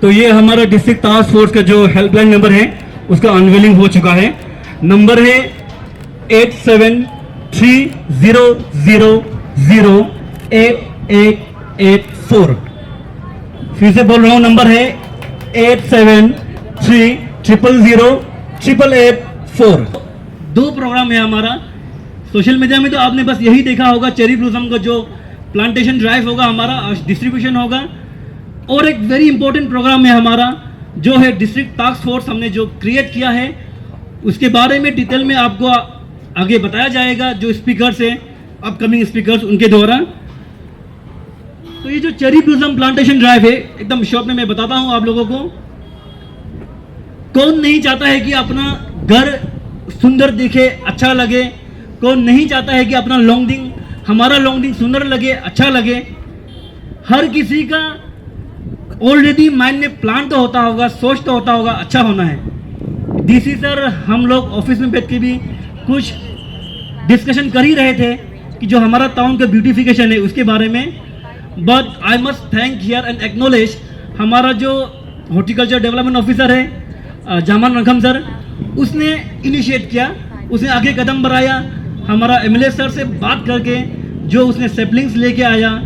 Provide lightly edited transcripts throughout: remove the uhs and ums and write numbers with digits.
तो ये हमारा डिस्ट्रिक्ट टास्क फोर्स का जो हेल्पलाइन नंबर है उसका अनवेलिंग हो चुका है। नंबर है 8730088884। फिर से बोल रहा हूँ, नंबर है 8730088884। 2 प्रोग्राम है हमारा। सोशल मीडिया में तो आपने बस यही देखा होगा, चेरी ब्लॉसम का जो प्लांटेशन ड्राइव होगा हमारा, डिस्ट्रीब्यूशन होगा। और एक वेरी इंपॉर्टेंट प्रोग्राम है हमारा जो है डिस्ट्रिक्ट टास्क फोर्स हमने जो क्रिएट किया है, उसके बारे में डिटेल में आपको आगे बताया जाएगा जो स्पीकर्स हैं, अपकमिंग स्पीकर्स, उनके द्वारा। तो ये जो चेरी ब्लॉसम प्लांटेशन ड्राइव है, एकदम शॉर्ट में मैं बताता हूँ आप लोगों को। कौन नहीं चाहता है कि अपना घर सुंदर दिखे, अच्छा लगे? कौन नहीं चाहता है कि अपना लॉन्गडिंग, हमारा लॉन्गडिंग सुंदर लगे, अच्छा लगे? हर किसी का ऑलरेडी माइंड में प्लान तो होता होगा, सोच तो होता होगा अच्छा होना है। डीसी सर हम लोग ऑफिस में बैठ के भी कुछ डिस्कशन कर ही रहे थे कि जो हमारा टाउन का ब्यूटिफिकेशन है उसके बारे में। But I must thank here and acknowledge हमारा जो हॉर्टिकल्चर डेवलपमेंट ऑफिसर है जामान रखम सर, उसने इनिशिएट किया, उसने आगे कदम बढ़ाया। हमारा एमएलए सर से बात करके जो उसने सेपलिंग्स लेके आया,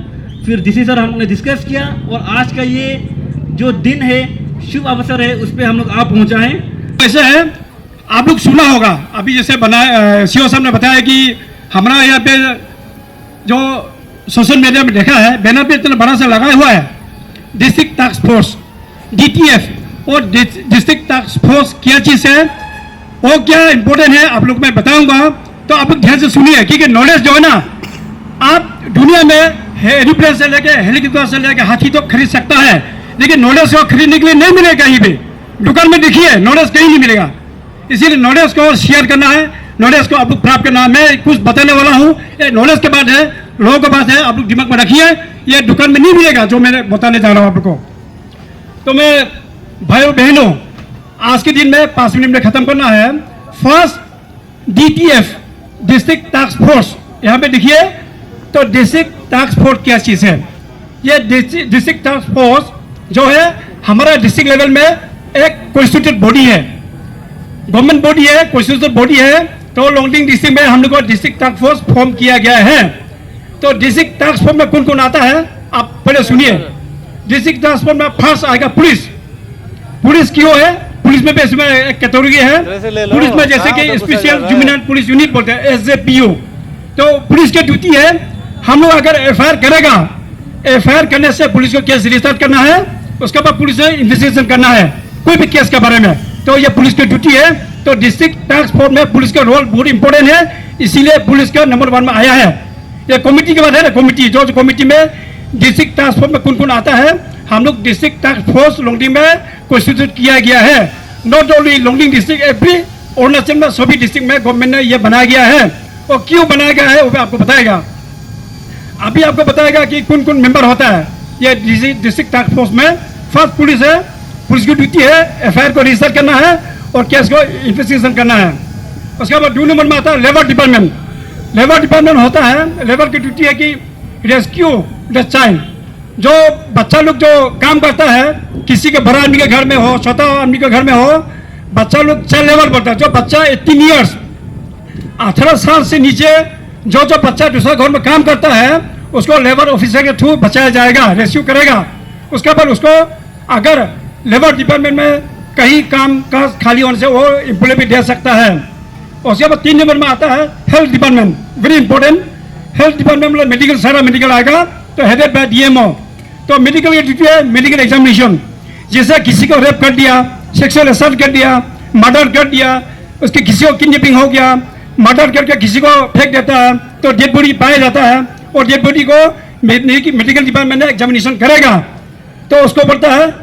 फिर डीसी सर हमने डिस्कस किया, और आज का ये जो दिन है, शुभ अवसर है, उस पर हम लोग आप पहुँचा है। ऐसे है, आप लोग सुना होगा अभी जैसे बनाया, सीओ साहब ने बताया कि हमारा यहाँ पे जो सोशल मीडिया में देखा है, बैनर पे इतना बड़ा सा लगाया हुआ है डिस्ट्रिक्ट टास्क फोर्स DTF। और डिस्ट्रिक्ट टास्क फोर्स क्या चीज़ है, वो क्या इंपॉर्टेंट है, आप लोग मैं बताऊंगा। तो आप लोग ध्यान से सुनिए, क्योंकि नॉलेज जो है ना, आप दुनिया में एरोप्लेन से लेके हेलीकॉप्टर से लेके हाथी तो खरीद सकता है, लेकिन नॉलेज को खरीदने के लिए नहीं मिलेगा कहीं भी। दुकान में देखिए, नॉलेज कहीं नहीं मिलेगा। इसीलिए नॉलेज को शेयर करना है, नॉलेज को आप लोग प्राप्त करना है। मैं कुछ बताने वाला हूँ, ये नॉलेज के बाद है, लोगों के पास है, आप लोग दिमाग में रखिए, ये दुकान में नहीं मिलेगा जो मैं बताने जा रहा हूँ आप लोग को। तो मैं भाइयों बहनों, आज के दिन में 5 मिनट में खत्म करना है। First DTF district task force, यहाँ पे देखिए। तो डिस्ट्रिक्ट टास्क फोर्स क्या चीज़ है? ये डिस्ट्रिक्ट टास्क फोर्स जो है हमारा डिस्ट्रिक्ट लेवल में एक कॉन्स्टिट्यूटेड बॉडी है, गवर्नमेंट बॉडी है, कॉन्स्टिट्यूटेड बॉडी है। तो लॉन्गडिंग डिस्ट्रिक्ट में हम लोग को डिस्ट्रिक्ट टास्क फोर्स फॉर्म किया गया है। तो डिस्ट्रिक्ट टास्क फोर्स में कौन कौन आता है आप पहले सुनिए। डिस्ट्रिक्ट टास्क फोर्स में फर्स्ट आएगा पुलिस। पुलिस क्यों है? पुलिस में भी इसमें एक कैटेगरी है, पुलिस में जैसे कि स्पेशल जुमिनल पुलिस यूनिट बोलते हैं, SJPU। तो पुलिस की ड्यूटी है, हम लोग अगर FIR करेगा, FIR करने से पुलिस को केस रजिस्टर करना है, उसके बाद पुलिस ने इन्वेस्टिगेशन करना है कोई भी केस के बारे में। तो ये पुलिस की ड्यूटी है। तो डिस्ट्रिक्ट टास्क फोर्स में पुलिस का रोल बहुत इंपॉर्टेंट है, इसीलिए पुलिस का नंबर 1 में आया है। ये कमिटी के बाद है ना, कमिटी जो कमिटी में डिस्ट्रिक्ट टास्क फोर्स में कौन कौन आता है, हम लोग डिस्ट्रिक्ट टास्क फोर्स लॉन्गडिंग में कॉन्स्टिट्यूट किया गया है। Not only Longding district, every Arunachal में सभी डिस्ट्रिक्ट में गवर्नमेंट ने यह बनाया गया है। और क्यों बनाया गया है वो आपको बताएगा, अभी आपको बताएगा कि कौन कौन मेंबर होता है ये डिस्ट्रिक्ट टास्क फोर्स में। फर्स्ट पुलिस है, पुलिस की ड्यूटी है FIR को रजिस्टर करना है और केस को इन्वेस्टिगेशन करना है। उसके बाद 2 नंबर में आता है लेबर डिपार्टमेंट। लेबर डिपार्टमेंट होता है, लेबर की ड्यूटी है कि रेस्क्यू द चाइल्ड। जो बच्चा लोग जो काम करता है, किसी के बड़ा आदमी के घर में हो, छोटा आदमी के घर में हो, बच्चा लोग चाइल्ड लेबर बोलता है। जो बच्चा 18 ईयर्स 18 साल से नीचे जो बच्चा दूसरा घर में काम करता है, उसको लेबर ऑफिसर के थ्रू बचाया जाएगा, रेस्क्यू करेगा। उसके बाद उसको अगर लेबर डिपार्टमेंट में कहीं काम का खाली होने से वो एम्प्लॉय भी दे सकता है। उसके बाद 3 नंबर में आता है health department, very important. Health department में मेडिकल, सारा मेडिकल आएगा, तो हेडेड बाय DMO। तो मेडिकल की ड्यूटी है मेडिकल एग्जामिनेशन। जैसे किसी को रेप कर दिया, सेक्सुअल असल्ट कर दिया, मर्डर कर दिया, उसके किसी को किडनैपिंग हो गया, मर्डर करके किसी को फेंक देता है, तो डेड बॉडी पाया जाता है, और डेड बॉडी को मेडिकल डिपार्टमेंट में एग्जामिनेशन करेगा। तो उसको बोलता है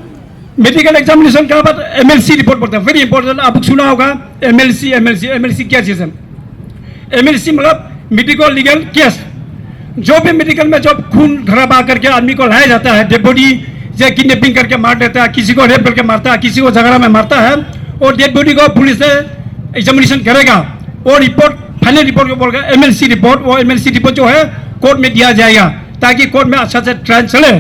मेडिकल एग्जामिनेशन के बाद MLC रिपोर्ट बोलता है, वेरी इंपॉर्टेंट। आप सुना होगा MLC क्या चीज़ है? MLC मतलब मेडिकल लीगल केस। जो भी मेडिकल में जब खून खराबा करके आदमी को लाया जाता है, डेड बॉडी जैसे किडनैपिंग करके मार देता है, किसी को रेप करके मारता है, किसी को झगड़ा में मारता है, और डेड बॉडी को पुलिस ने एग्जामिनेशन करेगा और रिपोर्ट, फाइनल रिपोर्ट को बोलेगा MLC रिपोर्ट। वो MLC रिपोर्ट जो है कोर्ट में दिया जाएगा ताकि कोर्ट में अच्छा से ट्रायल चले।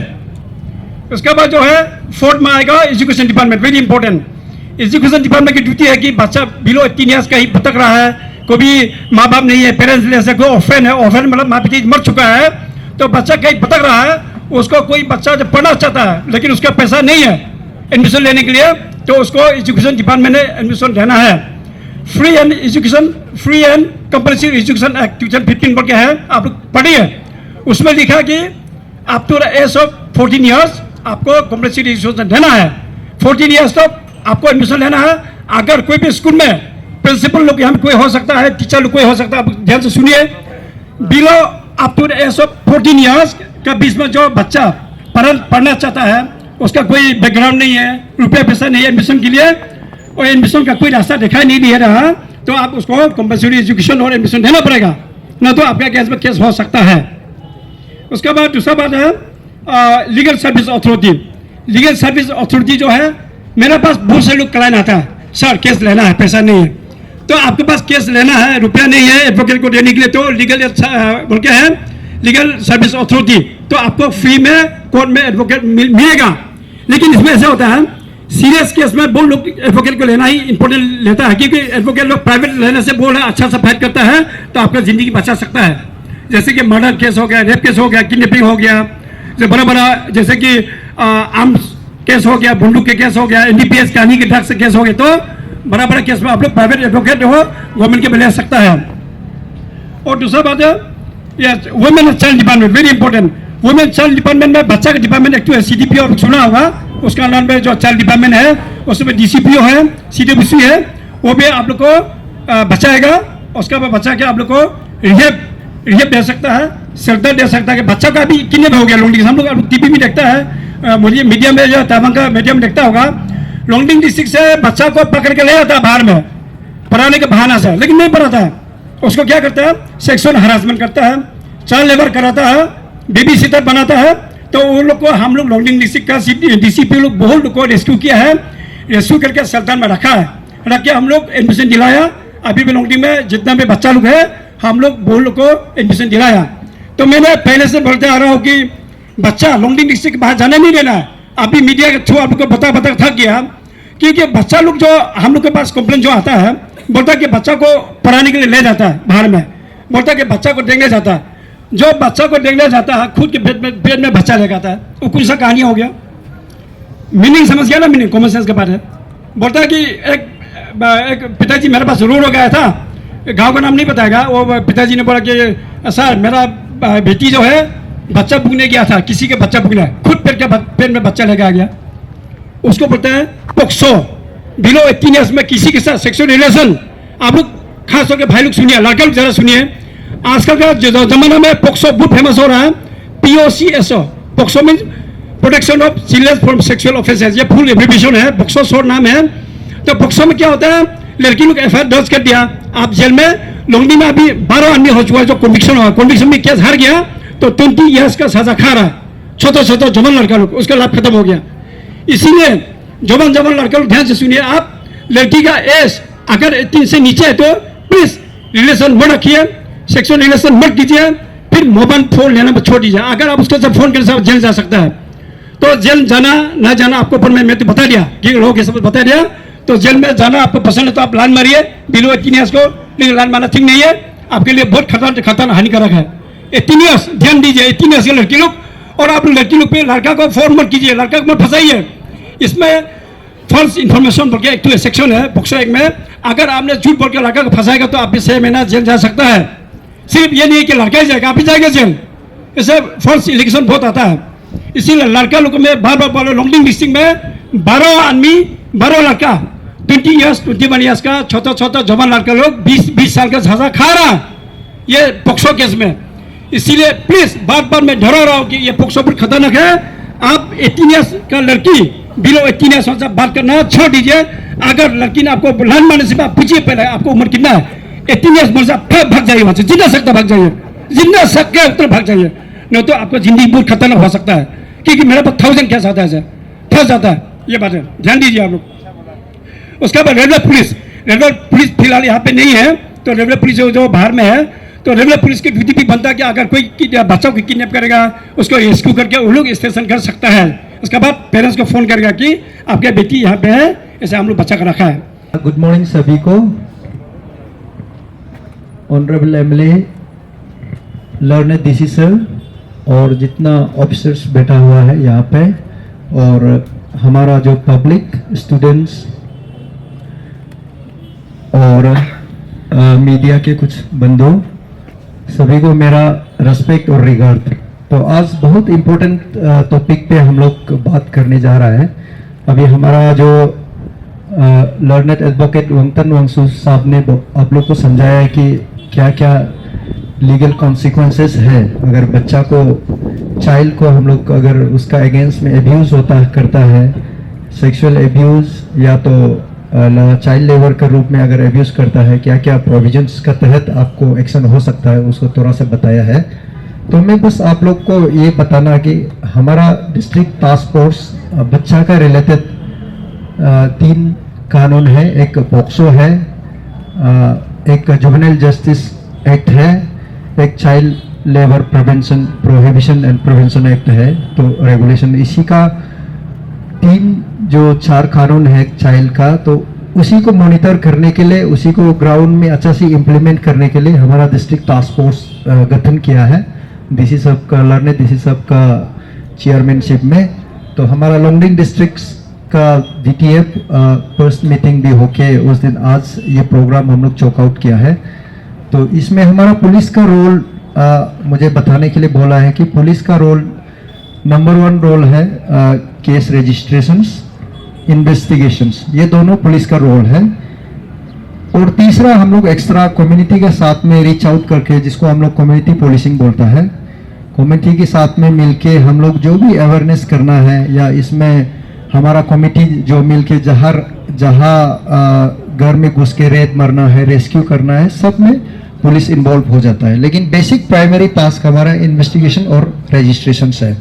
उसके बाद जो है फोर्थ में आएगा education department, very important. Education department की ड्यूटी है कि बच्चा बिलो 18 ईयर्स कहीं भटक रहा है, कोई भी माँ बाप नहीं है, पेरेंट्स जैसे कोई ऑर्फन है, ऑर्फन मतलब माँ पिता मर चुका है, तो बच्चा कहीं भटक रहा है, उसको कोई बच्चा जो पढ़ना चाहता है लेकिन उसका पैसा नहीं है एडमिशन लेने के लिए, तो उसको एजुकेशन डिपार्टमेंट ने एडमिशन लेना है। Free and education, free and compulsory education act 2015 बोल के है, आप लोग पढ़िए। उसमें लिखा कि up to the age of 14 years आपको कंपल्सरी एजुकेशन लेना है। 14 ईयर्स तक आपको एडमिशन लेना है। अगर कोई भी स्कूल में प्रिंसिपल लोग यहाँ कोई हो सकता है, टीचर लोग कोई हो सकता है, आप ध्यान से सुनिए, below up to the age of 14 years का बीच में जो बच्चा पढ़ना चाहता है, उसका कोई बैकग्राउंड नहीं है, रुपये पैसा नहीं है एडमिशन के लिए, और एडमिशन का कोई रास्ता दिखाई नहीं दे रहा, तो आप उसको कंपल्सरी एजुकेशन और एडमिशन देना पड़ेगा, ना तो आपका केस में केस हो सकता है। उसके बाद दूसरा बात है legal service authority. Legal service authority जो है, मेरे पास बहुत से लोग क्लाइंट आता है, सर केस लेना है, पैसा नहीं है, तो आपके पास केस लेना है, रुपया नहीं है एडवोकेट को देने के लिए, तो लीगल बोल के है लीगल सर्विस अथॉरिटी, तो आपको फ्री में कोर्ट में एडवोकेट मिलेगा। लेकिन इसमें ऐसा होता है, सीरियस केस में बहुत लोग एडवोकेट को लेना ही इंपॉर्टेंट लेता है, क्योंकि एडवोकेट लोग प्राइवेट लेने से बोल रहे अच्छा सा फाइट करता है तो आपका जिंदगी बचा सकता है। जैसे कि मर्डर केस हो गया, रेप केस हो गया, किडनैपिंग हो गया, जो बड़ा बड़ा जैसे कि आर्म्स केस हो गया, बंदूक के केस हो गया, NDPS कहानी के ड्रग्स केस हो गए, तो बड़ा बड़ा केस में आप लोग प्राइवेट एडवोकेट हो गवर्नमेंट के में ले सकता है। और दूसरा बात है women and child department, very important. Women child department में बच्चा का डिपार्टमेंट एक तो है, CDPO सुना होगा, उसका नाम में जो चाइल्ड डिपार्टमेंट है उसमें DCPO है, CWC है, वो भी आप लोग को बचाएगा। उसका बाद बच्चा के आप लोग को रिहेब दे सकता है, शेल्टर दे सकता है। कि बच्चा का भी किडनैप हो गया लॉन्गडिंग, हम लोग टीवी में देखता है, मुझे मीडिया में जो ताबंग का मीडिया में देखता होगा, लॉन्गडिंग डिस्ट्रिक्ट से बच्चा को पकड़ के ले जाता है बाहर में पढ़ाने के बहाना से, लेकिन नहीं पढ़ाता है, उसको क्या करता है सेक्सुअल हरासमेंट करता है, चाइल्ड लेबर कराता है, बेबी सिटर बनाता है। तो उन लोग को हम लोग लॉन्गडिंग डिस्ट्रिक्ट का DCP लोग बहुत लोग को रेस्क्यू किया है, रेस्क्यू करके शेल्टर में रखा है, रख के हम लोग एडमिशन दिलाया। अभी भी लॉन्गडिंग में जितना भी बच्चा लोग है हम लोग बहुत लोग को एडमिशन दिलाया। तो मैंने पहले से बोलते आ रहा हूँ कि बच्चा लॉन्गडिंग डिस्ट्रिक्ट बाहर जाने नहीं देना है। अभी मीडिया के थ्रू आप लोग को बता थक गया, क्योंकि बच्चा लोग जो हम लोग के पास कंप्लेन जो आता है, बोलता है कि बच्चा को पढ़ाने के लिए ले जाता है बाहर में, बोलता है कि बच्चा को देखने जाता है, जो बच्चा को देखने जाता है खुद के पेट में बच्चा ले जाता है, वो कुछ सा कहानी हो गया। मीनिंग समझ गया ना, मीनिंग कॉमन सेंस के बात है। बोलता है कि एक पिताजी मेरे पास रो गया था, गांव का नाम नहीं बताएगा, वो पिताजी ने बोला कि सर मेरा बेटी जो है बच्चा बुगने गया था, किसी के बच्चा बुगना, खुद पेट में बच्चा लेके आ गया, उसको बोलते हैं पोक्सो। बिलो 18 ईयर्स में किसी के साथ सेक्सुअल रिलेशन, आप लोग खास तौर के भाई लोग सुनिए, लड़का लोग जरा सुनिए, आजकल का जमाना में पोक्सो बहुत फेमस हो रहा है, POCSO, POCSO means protection of children from sexual offences, ये फुल एब्रिविएशन है, पोक्सो शॉर्ट नाम है। तो पोक्सो में क्या होता है, लड़की लोग FIR दर्ज कर दिया, आप जेल में लॉन्गडिंग में अभी 12 आदमी हो चुका है जो कन्विक्शन हुआ, कन्विक्शन में केस हार गया तो 20 ईयर्स का सजा खा रहा है, छोटा जवान लड़का लोग, उसका लाभ खत्म हो गया। इसीलिए जवान लड़का लोग ध्यान से सुनिए, आप लड़की का एज अगर 18 से नीचे है तो प्लीज रिलेशन मत रखिए, सेक्सुअल रिलेशन मत कीजिए, फिर मोबाइल फोन लेना मत छोड़ दीजिए। अगर आप उसके साथ फोन करने से जेल जा सकता है, तो जेल जाना ना जाना आपको ऊपर मैं तो बता दिया कि लोगों के सब बता दिया, तो जेल में जाना आपको पसंद है तो आप लाइन मारिए बिलो 18 ईयर्स को, लेकिन लाइन मारना ठीक नहीं है, आपके लिए बहुत खतरनाक हानिकारक है। 18 ईयर्स ध्यान दीजिए, 18 ईयर्स के लड़की लोग, और आप लड़की लोग पे लड़का को फोन मत कीजिए, लड़का को मत फंसाइए। इसमें फॉल्स इन्फॉर्मेशन बोल के एक तो सेक्शन है पोक्सो एक्ट में, अगर आपने झूठ बोल के लड़का को फंसाएगा तो आप भी 6 महीना जेल जा सकता है। सिर्फ ये नहीं है कि लड़का ही जाएगा, आप भी जाएगा जेल, इससे फॉल्स एलिगेशन बहुत आता है। इसीलिए लड़का लोग में बार लॉन्गडिंग डिस्ट्रिक्ट में 12 आदमी 12 लड़का 20 ईयर्स 21 ईयर्स का छोटा जवान लड़का लोग 20 साल का सजा खा रहा है ये पोक्सो केस में। इसीलिए प्लीज बार मैं डरा रहा हूँ कि ये पोक्सो पर खतरनाक है। आप 18 ईयर्स का लड़की बिलो 18 ईयर्स से बात करना छोड़ दीजिए। अगर लड़की ने आपको लाइन मारने से आप पूछिए पहले आपको उम्र कितना है, 18 ईयर्स बोल से आप भाग जाइए वहां से, जितना सकता भाग जाइए, जितना सके उतना भाग जाइए, नहीं तो आपको जिंदगी बहुत खतरनाक हो सकता है, क्योंकि मेरे पास 1000 केस आता है ऐसे फंस जाता है। ये बात है, ध्यान दीजिए आप लोग। उसके बाद रेगुलर पुलिस फिलहाल यहाँ पे नहीं है, तो रेगुलर पुलिस जो बाहर में है, तो रेगुलर पुलिस की ड्यूटी भी बनता है कि अगर कोई बच्चा को किडनैप करेगा उसको रेस्क्यू करके वो लोग स्टेशन कर सकता है। उसके बाद पेरेंट्स को फ़ोन करेगा कि आपके बेटी यहाँ पे है, ऐसे हम लोग बच्चा का रखा है। गुड मॉर्निंग सभी को। Honourable MLA, learner DC sir और जितना ऑफिसर्स बैठा हुआ है यहाँ पे, और हमारा जो पब्लिक, स्टूडेंट्स और मीडिया के कुछ बंधु, सभी को मेरा रेस्पेक्ट और रिगार्ड। तो आज बहुत इम्पोर्टेंट टॉपिक पे हम लोग बात करने जा रहा है। अभी हमारा जो लर्नर एडवोकेट वंगतन वांगसु साहब ने आप लोग को समझाया है कि क्या क्या लीगल कॉन्सिक्वेंसेस है अगर बच्चा को, चाइल्ड को हम लोग अगर उसका अगेंस्ट में एब्यूज करता है, सेक्सुअल एब्यूज या तो चाइल्ड लेबर के रूप में अगर एब्यूज करता है, क्या क्या प्रोविजंस का तहत आपको एक्शन हो सकता है, उसको थोड़ा सा बताया है। तो मैं बस आप लोग को ये बताना कि हमारा डिस्ट्रिक्ट टास्क फोर्स बच्चा का रिलेटेड 3 कानून है। एक पॉक्सो है, एक जुवेनाइल जस्टिस एक्ट है, एक child labour prevention, prohibition and prevention act है। तो रेगुलेशन इसी का 4 कानून है चाइल्ड का। तो उसी को मॉनिटर करने के लिए, उसी को ग्राउंड में अच्छा से इम्प्लीमेंट करने के लिए हमारा डिस्ट्रिक्ट टास्क फोर्स गठन किया है डीसी साहब का, लर्नर डीसी साहब का चेयरमैनशिप में। तो हमारा लोंगडिंग डिस्ट्रिक्ट का डीटीएफ फर्स्ट मीटिंग भी होके उस दिन आज ये प्रोग्राम हम लोग चौक आउट किया है। तो इसमें हमारा पुलिस का रोल मुझे बताने के लिए बोला है कि पुलिस का रोल नंबर 1 रोल है केस रजिस्ट्रेशंस, इन्वेस्टिगेशंस, ये दोनों पुलिस का रोल है। और तीसरा हम लोग एक्स्ट्रा कम्युनिटी के साथ में रीच आउट करके, जिसको हम लोग कम्युनिटी पुलिसिंग बोलता है, कम्युनिटी के साथ में मिलके हम लोग जो भी अवेयरनेस करना है, या इसमें हमारा कमिटी जो मिलके जहाँ घर में घुस के रेत मारना है, रेस्क्यू करना है, सब में पुलिस इन्वॉल्व हो जाता है। लेकिन बेसिक प्राइमरी टास्क हमारा इन्वेस्टिगेशन और रजिस्ट्रेशन है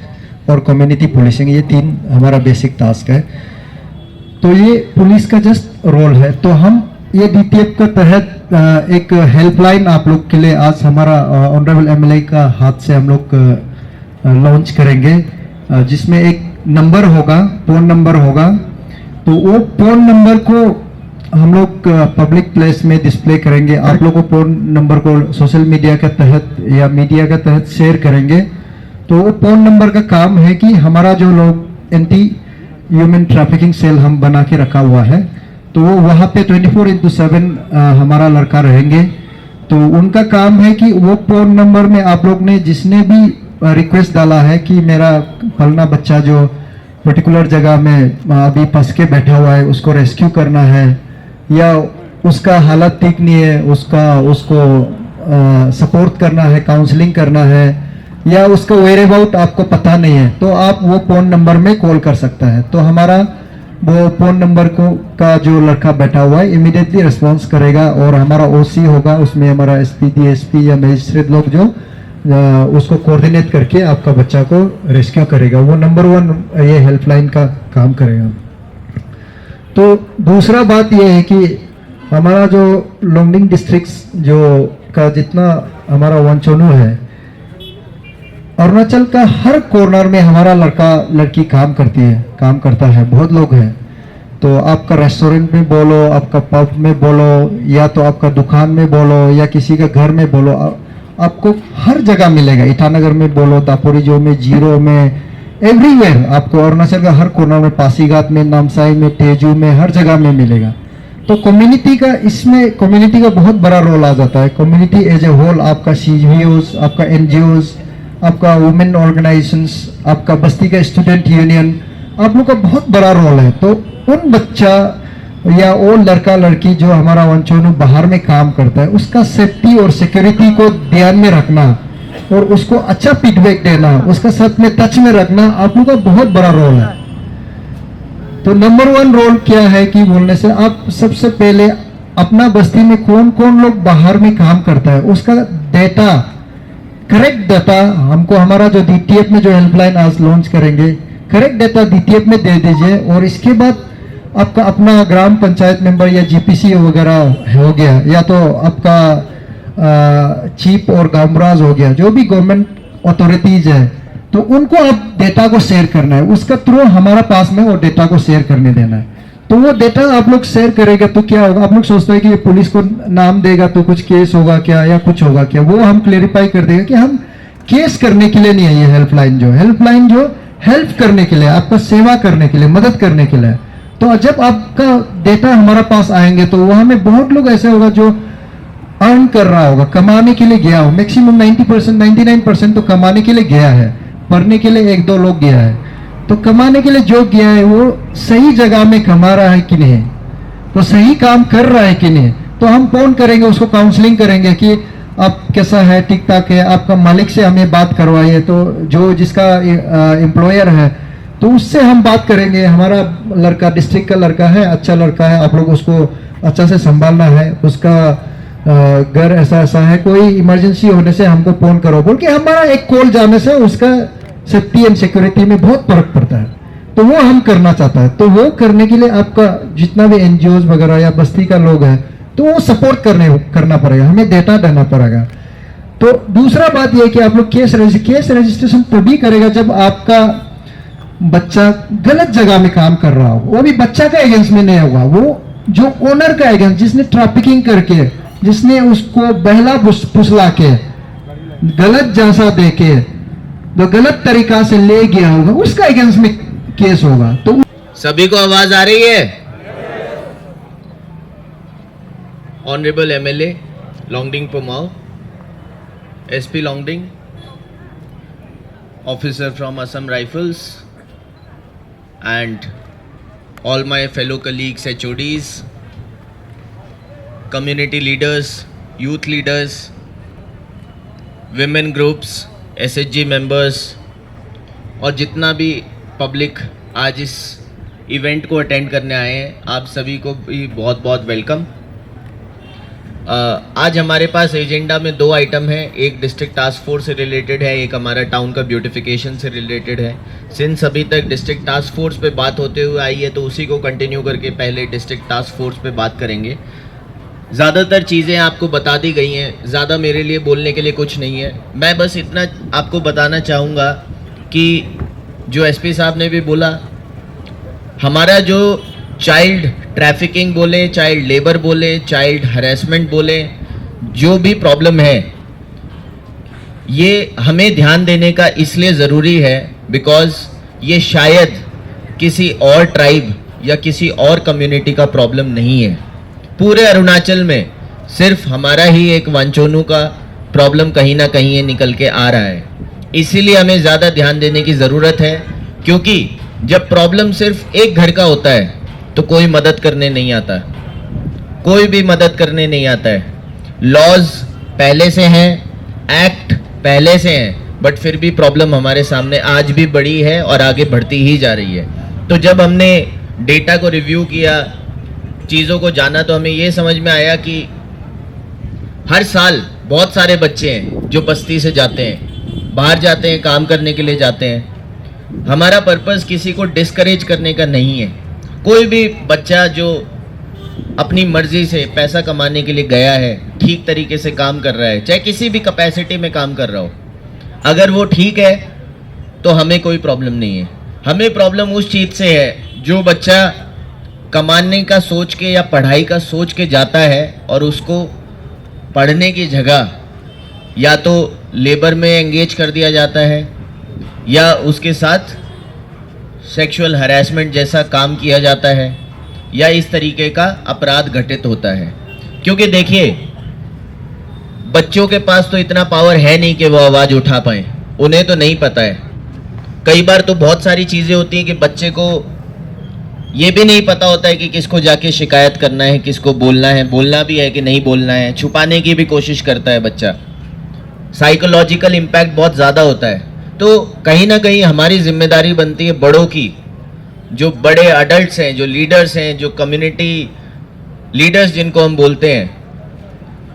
और कम्युनिटी पुलिसिंग, ये 3 हमारा बेसिक टास्क है। तो ये पुलिस का जस्ट रोल है। तो हम ये डीटीएफ के तहत एक हेल्पलाइन आप लोग के लिए आज हमारा ऑनरेबल एमएलए का हाथ से हम लोग लॉन्च करेंगे, जिसमें एक नंबर होगा, फोन नंबर होगा। तो वो फोन नंबर को हम लोग पब्लिक प्लेस में डिस्प्ले करेंगे। आप लोग को फोन नंबर को सोशल मीडिया के तहत या मीडिया के तहत शेयर करेंगे। तो वो फोन नंबर का काम है कि हमारा जो लोग एंटी ह्यूमन ट्रैफिकिंग सेल हम बना के रखा हुआ है, तो वो वहाँ पे 24/7 हमारा लड़का रहेंगे। तो उनका काम है कि वो फोन नंबर में आप लोग ने जिसने भी रिक्वेस्ट डाला है कि मेरा फलना बच्चा जो पर्टिकुलर जगह में अभी फंस के बैठा हुआ है, उसको रेस्क्यू करना है, या उसका हालत ठीक नहीं है, उसको सपोर्ट करना है, काउंसलिंग करना है, या उसका वेयर अबाउट आपको पता नहीं है, तो आप वो फोन नंबर में कॉल कर सकता है। तो हमारा वो फोन नंबर का जो लड़का बैठा हुआ है इमीडिएटली रिस्पॉन्स करेगा, और हमारा ओसी होगा, उसमें हमारा एसपी, डीएसपी या मजिस्ट्रेट लोग जो उसको कोऑर्डिनेट करके आपका बच्चा को रेस्क्यू करेगा। वो नंबर 1 ये हेल्पलाइन का काम करेगा। तो दूसरा बात ये है कि हमारा जो लोंगडिंग डिस्ट्रिक्ट जो का जितना हमारा वंचोनू है, अरुणाचल का हर कॉर्नर में हमारा लड़का लड़की काम करता है, बहुत लोग हैं। तो आपका रेस्टोरेंट में बोलो, आपका पब में बोलो, या तो आपका दुकान में बोलो, या किसी का घर में बोलो, आपको हर जगह मिलेगा। ईटानगर में बोलो, दापोरिजो में, जीरो में, एवरीवेयर आपको अरुणाचल का हर कोना में, पासीघाट में, नामसाई में, तेजू में, हर जगह में मिलेगा। तो कम्युनिटी का इसमें कम्युनिटी का बहुत बड़ा रोल आ जाता है। कम्युनिटी एज ए होल, आपका सीवीओज, आपका एनजीओज, आपका वुमेन ऑर्गेनाइजेशंस, आपका बस्ती का स्टूडेंट यूनियन, आप लोग का बहुत बड़ा रोल है। तो उन बच्चा या वो लड़का लड़की जो हमारा वंचोनू बाहर में काम करता है, उसका सेफ्टी और सिक्योरिटी को ध्यान में रखना और उसको अच्छा फीडबैक देना, उसका साथ में टच में रखना आप लोग का बहुत बड़ा रोल है। तो नंबर 1 रोल क्या है कि बोलने से आप सबसे पहले अपना बस्ती में कौन कौन लोग बाहर में काम करता है उसका डेटा, करेक्ट डाटा हमको हमारा जो डीटीएफ में जो हेल्पलाइन आज लॉन्च करेंगे, करेक्ट डाटा डीटीएफ में दे दीजिए। और इसके बाद आपका अपना ग्राम पंचायत मेंबर या जीपीसी वगैरह हो गया, या तो आपका चीफ और गामराज हो गया, जो भी गवर्नमेंट अथॉरिटीज है, तो उनको अब डेटा को शेयर करना है, उसका थ्रू हमारा पास में वो डेटा को शेयर करने देना है। तो वो डेटा आप लोग शेयर करेगा तो क्या होगा, आप लोग सोचते हैं कि पुलिस को नाम देगा तो कुछ केस होगा क्या या कुछ होगा क्या, वो हम क्लेरिफाई कर देगा कि हम केस करने के लिए नहीं है। ये हेल्पलाइन जो हेल्प करने के लिए, आपका सेवा करने के लिए, मदद करने के लिए। तो जब आपका डेटा हमारा पास आएंगे तो वहां में बहुत लोग ऐसे होगा जो अर्न कर रहा होगा, कमाने के लिए गया हो। मैक्सिमम 90% 99% तो कमाने के लिए गया है, पढ़ने के लिए 1-2 लोग गया है। तो कमाने के लिए जो गया है वो सही जगह में कमा रहा है कि नहीं, तो सही काम कर रहा है कि नहीं। तो हम फोन करेंगे, उसको काउंसलिंग करेंगे कि आप कैसा है, ठीक ठाक है, आपका मालिक से हमें बात करवाइए। तो जो जिसका एम्प्लॉयर है तो उससे हम बात करेंगे, हमारा लड़का डिस्ट्रिक्ट का लड़का है, अच्छा लड़का है, आप लोग उसको अच्छा से संभालना है, उसका घर ऐसा ऐसा है, कोई इमरजेंसी होने से हमको फोन करो बोल के हमारा एक कॉल जाने से उसका सेफ्टी एंड सिक्योरिटी में बहुत फर्क पड़ता है। तो वो हम करना चाहता है। तो वो करने के लिए आपका जितना भी एनजीओज वगैरह या बस्ती का लोग है तो वो सपोर्ट करना पड़ेगा, हमें डेटा देना पड़ेगा। तो दूसरा बात यह कि आप लोग केस रजिस्ट्रेशन तभी करेगा जब आपका बच्चा गलत जगह में काम कर रहा हो। वो भी बच्चा का अगेंस्ट में नहीं होगा, वो जो ओनर का अगेंस्ट, जिसने ट्रैफिकिंग करके, जिसने उसको बहला फुसला के, गलत जैसा दे के, जो गलत तरीका से ले गया होगा, उसका अगेंस्ट में केस होगा। तो सभी को आवाज आ रही है? Honourable MLA Longding Pomao, SP Longding, officer from Assam Rifles, and all my fellow colleagues, HODs, community leaders, youth leaders, women groups, SHG members और जितना भी पब्लिक आज इस इवेंट को अटेंड करने आए हैं, आप सभी को भी बहुत बहुत वेलकम। आज हमारे पास एजेंडा में 2 आइटम हैं, एक डिस्ट्रिक्ट टास्क फोर्स से रिलेटेड है, एक हमारा टाउन का ब्यूटिफिकेशन से रिलेटेड है। सिंस अभी तक डिस्ट्रिक्ट टास्क फोर्स पे बात होते हुए आई है तो उसी को कंटिन्यू करके पहले डिस्ट्रिक्ट टास्क फोर्स पे बात करेंगे। ज़्यादातर चीज़ें आपको बता दी गई हैं, ज़्यादा मेरे लिए बोलने के लिए कुछ नहीं है। मैं बस इतना आपको बताना चाहूँगा कि जो एसपी साहब ने भी बोला, हमारा जो चाइल्ड ट्रैफिकिंग बोले, चाइल्ड लेबर बोले, चाइल्ड हरेसमेंट बोले, जो भी प्रॉब्लम है, ये हमें ध्यान देने का इसलिए ज़रूरी है बिकॉज़ ये शायद किसी और ट्राइब या किसी और कम्युनिटी का प्रॉब्लम नहीं है। पूरे अरुणाचल में सिर्फ हमारा ही एक वांचोनू का प्रॉब्लम कहीं ना कहीं ये निकल के आ रहा है। इसीलिए हमें ज़्यादा ध्यान देने की ज़रूरत है, क्योंकि जब प्रॉब्लम सिर्फ एक घर का होता है तो कोई मदद करने नहीं आता, कोई भी मदद करने नहीं आता है। लॉज पहले से हैं, एक्ट पहले से हैं, बट फिर भी प्रॉब्लम हमारे सामने आज भी बड़ी है और आगे बढ़ती ही जा रही है। तो जब हमने डेटा को रिव्यू किया, चीज़ों को जाना, तो हमें ये समझ में आया कि हर साल बहुत सारे बच्चे हैं जो बस्ती से जाते हैं, बाहर जाते हैं, काम करने के लिए जाते हैं। हमारा पर्पस किसी को डिस्करेज करने का नहीं है। कोई भी बच्चा जो अपनी मर्जी से पैसा कमाने के लिए गया है, ठीक तरीके से काम कर रहा है, चाहे किसी भी कैपेसिटी में काम कर रहा हो, अगर वो ठीक है तो हमें कोई प्रॉब्लम नहीं है। हमें प्रॉब्लम उस चीज़ से है जो बच्चा कमाने का सोच के या पढ़ाई का सोच के जाता है और उसको पढ़ने की जगह या तो लेबर में एंगेज कर दिया जाता है या उसके साथ सेक्सुअल हरासमेंट जैसा काम किया जाता है या इस तरीके का अपराध घटित होता है। क्योंकि देखिए, बच्चों के पास तो इतना पावर है नहीं कि वो आवाज़ उठा पाएँ, उन्हें तो नहीं पता है। कई बार तो बहुत सारी चीज़ें होती हैं कि बच्चे को ये भी नहीं पता होता है कि किसको जाके शिकायत करना है, किसको बोलना है, बोलना भी है कि नहीं बोलना है, छुपाने की भी कोशिश करता है बच्चा। साइकोलॉजिकल इम्पैक्ट बहुत ज़्यादा होता है। तो कहीं ना कहीं हमारी जिम्मेदारी बनती है बड़ों की, जो बड़े अडल्ट्स हैं, जो लीडर्स हैं, जो कम्युनिटी लीडर्स जिनको हम बोलते हैं,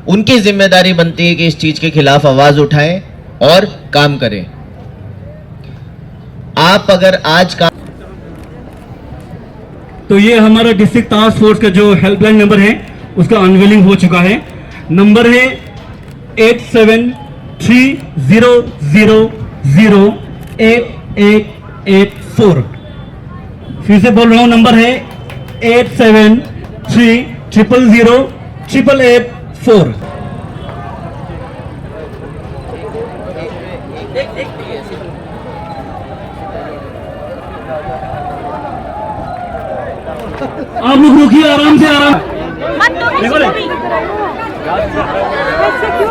उनकी जिम्मेदारी बनती है कि इस चीज़ के खिलाफ आवाज़ उठाएं और काम करें। आप अगर आज का तो ये हमारा डिस्ट्रिक्ट टास्क फोर्स का जो हेल्पलाइन नंबर है उसका अनवीलिंग हो चुका है। नंबर है 873000 8884। फिर से बोल रहा हूँ, नंबर है 8730000884। आप लोग रुकिए, आराम से, आराम। मत तो देखो रे। ऐसे क्यों